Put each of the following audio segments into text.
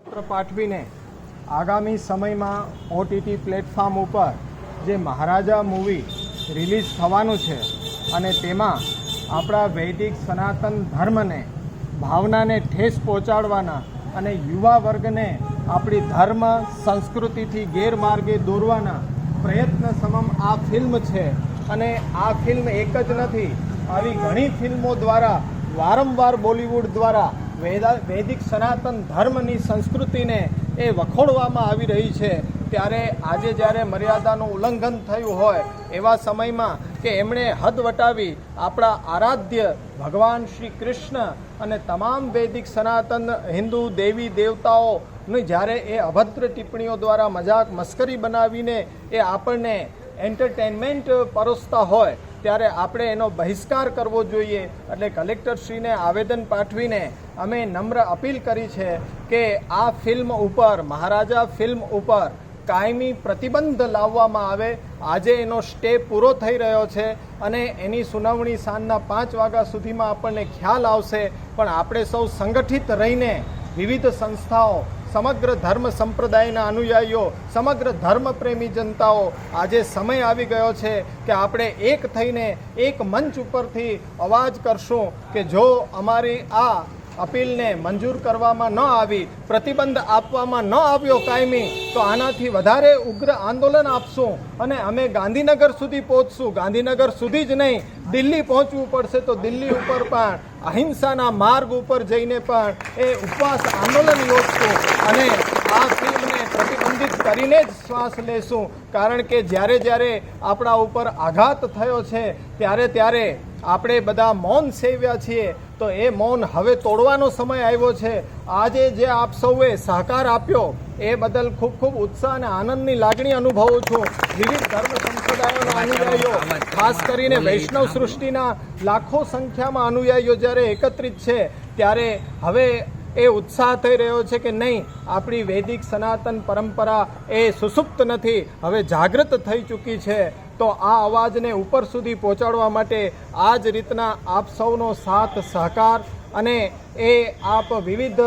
પાઠવીને આગામી સમયમાં ઓટીટી પ્લેટફોર્મ ઉપર જે મહારાજા મૂવી રિલીઝ થવાનું છે અને તેમાં આપણા વૈદિક સનાતન ધર્મને ભાવનાને ઠેસ પહોંચાડવાના અને યુવા વર્ગને આપણી ધર્મ સંસ્કૃતિથી ગેરમાર્ગે દોરવાના પ્રયત્ન સમમ આ ફિલ્મ છે. અને આ ફિલ્મ એક જ નથી, આવી ઘણી ફિલ્મો દ્વારા વારંવાર બોલિવૂડ દ્વારા વૈદિક સનાતન ધર્મની સંસ્કૃતિને એ વખોડવામાં આવી રહી છે. ત્યારે આજે જ્યારે મર્યાદાનું ઉલ્લંઘન થયું હોય એવા સમયમાં કે એમણે હદ વટાવી આપણા આરાધ્ય ભગવાન શ્રી કૃષ્ણ અને તમામ વૈદિક સનાતન હિન્દુ દેવી દેવતાઓની જ્યારે એ અભદ્ર ટિપ્પણીઓ દ્વારા મજાક મસ્કરી બનાવીને એ આપણને એન્ટરટેનમેન્ટ પરોસતા હોય ત્યારે આપણે એનો બહિષ્કાર કરવો જોઈએ. એટલે કલેક્ટરશ્રીને આવેદન પાઠવીને અમે નમ્ર અપીલ કરી છે કે આ ફિલ્મ ઉપર, મહારાજા ફિલ્મ ઉપર કાયમી પ્રતિબંધ લાવવામાં આવે. આજે એનો સ્ટે પૂરો થઈ રહ્યો છે અને એની સુનાવણી સાંજના 5 વાગ્યા સુધીમાં આપણને ખ્યાલ આવશે. પણ આપણે સૌ સંગઠિત રહીને વિવિધ સંસ્થાઓ, સમગ્ર ધર્મ સંપ્રદાયના અનુયાયીઓ, સમગ્ર ધર્મપ્રેમી જનતાઓ, આજે સમય આવી ગયો છે કે આપણે એક થઈને એક મંચ ઉપરથી અવાજ કરશું કે જો અમારી આ અપીલને મંજૂર કરવામાં ન આવી, પ્રતિબંધ આપવામાં ન આવ્યો કાયમી, તો આનાથી વધારે ઉગ્ર આંદોલન આપશું અને અમે ગાંધીનગર સુધી પહોંચશું. ગાંધીનગર સુધી જ નહીં, દિલ્હી પહોંચવું પડશે તો દિલ્હી ઉપર પણ અહિંસાના માર્ગ ઉપર જઈને પણ એ ઉપવાસ આંદોલન યોજશું અને આ ફિલ્મને પ્રતિબંધિત કરીને જ શ્વાસ લેશું. કારણ કે જ્યારે જ્યારે આપણા ઉપર આઘાત થયો છે ત્યારે આપણે બધા મૌન સેવ્યા છીએ, તો એ મૌન હવે તોડવાનો સમય આવ્યો છે. આજે જે આપ સૌએ સહકાર આપ્યો એ બદલ ખૂબ ખૂબ ઉત્સાહ અને આનંદની લાગણી અનુભવું છું. વિવિધ ધર્મ સંપ્રદાયોના અનુયાયીઓ, ખાસ કરીને વૈષ્ણવ સૃષ્ટિના લાખો સંખ્યામાં અનુયાયીઓ જ્યારે એકત્રિત છે ત્યારે હવે એ ઉત્સાહ થઈ રહ્યો છે કે નહીં, આપણી વૈદિક સનાતન પરંપરા એ સુસુપ્ત નથી, હવે જાગૃત થઈ ચૂકી છે. તો આ અવાજને ઉપર સુધી પહોંચાડવા માટે આ જ રીતના આપ સૌનો સાથ સહકાર અને એ આપ વિવિધ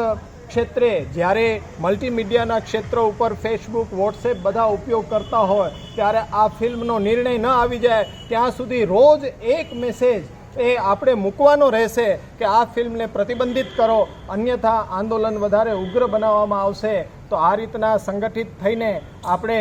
ક્ષેત્રે જ્યારે મલ્ટીમીડિયાના ક્ષેત્ર ઉપર ફેસબુક, વોટ્સએપ બધા ઉપયોગ કરતા હોય ત્યારે આ ફિલ્મનો નિર્ણય ન આવી જાય ત્યાં સુધી રોજ એક મેસેજ એ આપણે મૂકવાનો રહેશે કે આ ફિલ્મને પ્રતિબંધિત કરો, અન્યથા આંદોલન વધારે ઉગ્ર બનાવવામાં આવશે. તો આ રીતના સંગઠિત થઈને આપણે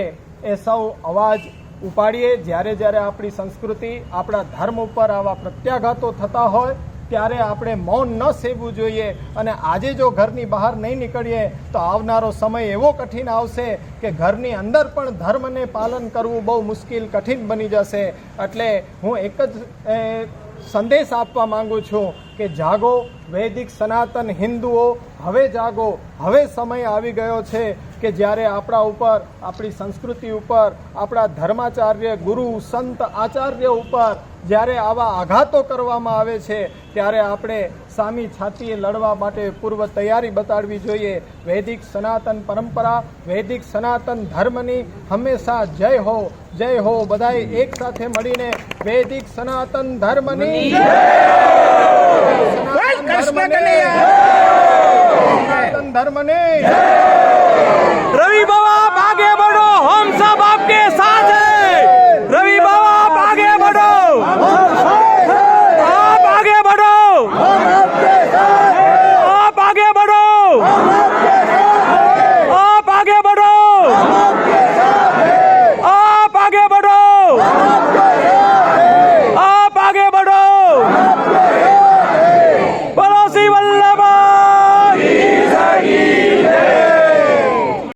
એ સૌ અવાજ ઉપાડીએ. જ્યારે જ્યારે આપણી સંસ્કૃતિ, આપણા ધર્મ ઉપર આવા પ્રત્યાઘાતો થતા હોય ત્યારે આપણે મૌન ન સેવવું જોઈએ. અને આજે જો ઘરની બહાર નહીં નીકળીએ તો આવનારો સમય એવો કઠિન આવશે કે ઘરની અંદર પણ ધર્મને પાલન કરવું બહુ મુશ્કેલ, કઠિન બની જશે. એટલે હું એક જ સંદેશ આપવા માંગુ છું કે જાગો વૈદિક સનાતન હિન્દુઓ, હવે જાગો. હવે સમય આવી ગયો છે કે જ્યારે આપણા ઉપર, આપણી સંસ્કૃતિ ઉપર, આપણા ધર્માચાર્ય, ગુરુ, સંત, આચાર્ય ઉપર જ્યારે આવા આઘાતો કરવામાં આવે છે ત્યારે આપણે સામી છાતીએ લડવા માટે પૂર્વ તૈયારી બતાડવી જોઈએ. વૈદિક સનાતન પરંપરા, વૈદિક સનાતન ધર્મની હંમેશા જય હો, જય હો. બધાએ એક સાથે મળીને વૈદિક સનાતન ધર્મની જય, સનાતન ધર્મને રવિ બાબા ભાગે બડો, હમ સબ